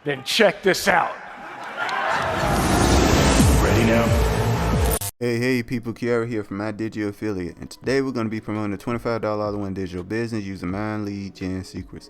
Then check this out. Ready now? Hey people, Kiara here from My Digital Affiliate, and today we're going to be promoting a $25 all-in-one digital business using My Lead Gen Secrets.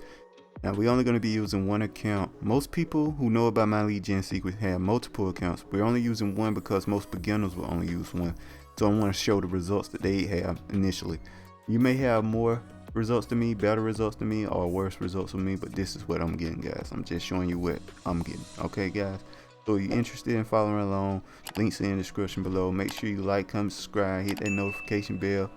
Now we're only going to be using one account. Most people who know about My Lead Gen Secrets have multiple accounts. We're only using one because most beginners will only use one. So I want to show the results that they have initially. You may have more results than me, better results than me, or worse results than me, but this is what I'm getting, guys. I'm just showing you what I'm getting. Okay, guys? So if you're interested in following along, links in the description below. Make sure you like, comment, subscribe, hit that notification bell.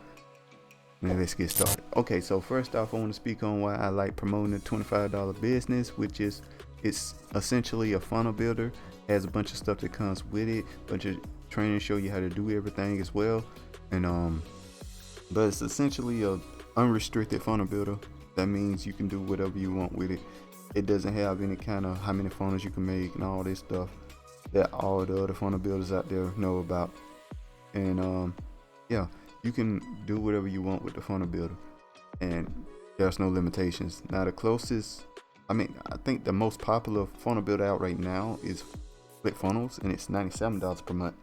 Now let's get started. Okay, so first off, I want to speak on why I like promoting a $25 business, which is it's essentially a funnel builder. It has a bunch of stuff that comes with it, a bunch of training, show you how to do everything as well. And but it's essentially a unrestricted funnel builder. That means you can do whatever you want with it. It doesn't have any kind of how many funnels you can make and all this stuff that all the other funnel builders out there know about. And yeah, you can do whatever you want with the funnel builder, and there's no limitations. Now the closest, I think the most popular funnel builder out right now is ClickFunnels, and it's $97 per month,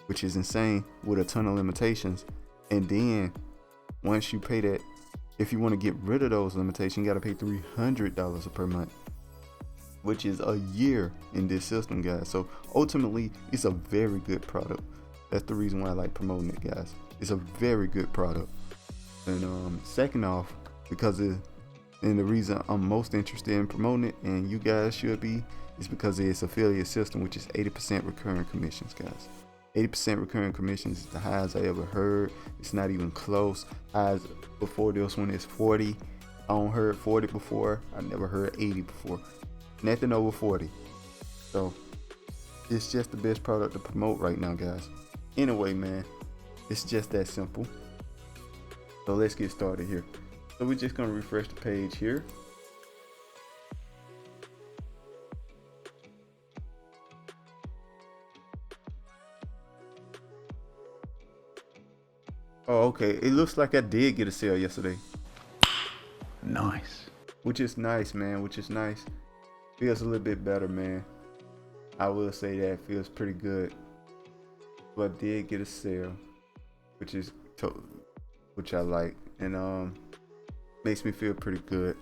which is insane with a ton of limitations. And then once you pay that, if you want to get rid of those limitations, you got to pay $300 per month, which is a year in this system, guys. So ultimately, it's a very good product. That's the reason why I like promoting it, guys. It's a very good product. And second off, and the reason I'm most interested in promoting it, and you guys should be, is because of its affiliate system, which is 80% recurring commissions, guys. 80% recurring commissions is the highest I ever heard. It's not even close. Highs before this one is 40. I don't heard 40 before. I never heard 80 before. Nothing over 40. So it's just the best product to promote right now, guys. Anyway, man, it's just that simple. So let's get started here. So we're just gonna refresh the page here. Oh, okay. It looks like I did get a sale yesterday. Nice. Which is nice, man. Which is nice. Feels a little bit better, man. I will say that feels pretty good. But I did get a sale, which I like, and makes me feel pretty good.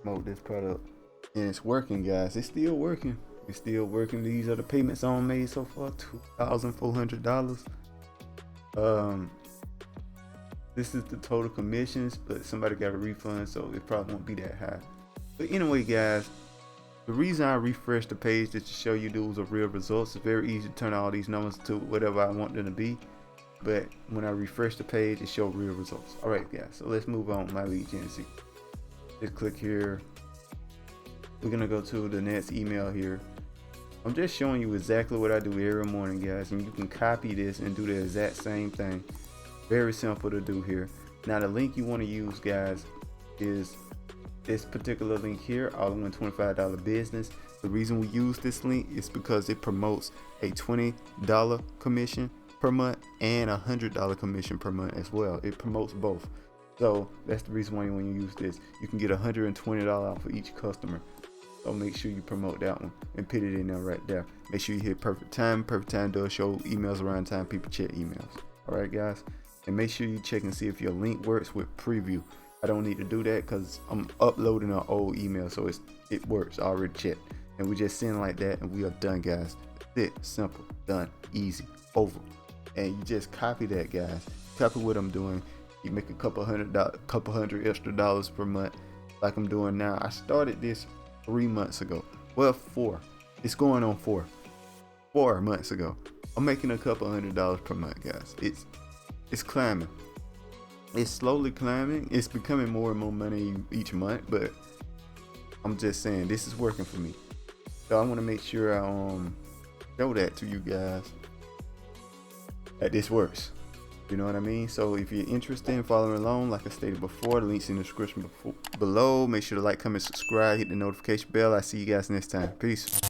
Promote this product, and it's working, guys. It's still working. It's still working. These are the payments I made so far. $2,400. This is the total commissions, but somebody got a refund, so it probably won't be that high. But anyway, guys, the reason I refreshed the page is to show you those are real results. It's very easy to turn all these numbers to whatever I want them to be, but when I refresh the page, it shows real results. All right, guys, so let's move on. My Lead Gen Secrets. Just click here. We're gonna go to the next email here. I'm just showing you exactly what I do every morning, guys, and you can copy this and do the exact same thing. Very simple to do here. Now the link you want to use, guys, is this particular link here, all-in-one $25 business. The reason we use this link is because it promotes a $20 commission per month and a $100 commission per month as well. It promotes both. So that's the reason why when you use this, you can get $120 off for each customer. So make sure you promote that one and put it in there right there. Make sure you hit perfect time. Perfect time does show emails around time people check emails. All right, guys, and make sure you check and see if your link works with preview. I don't need to do that because I'm uploading an old email, so it works. I already checked, and we just send like that, and we are done, guys. That's it. Simple, done, easy, over. And you just copy that, guys. Copy what I'm doing. You make a couple hundred extra dollars per month, like I'm doing now. I started this 3 months ago. Well, 4. It's going on 4. 4 months ago. I'm making a couple $100 per month, guys. It's climbing. It's slowly climbing. It's becoming more and more money each month, but I'm just saying this is working for me. So I want to make sure I show that to you guys that this works. You know what I mean? So if you're interested in following along, like I stated before, the links in the description below. Make sure to like, comment, subscribe, hit the notification bell. I see you guys next time. Peace.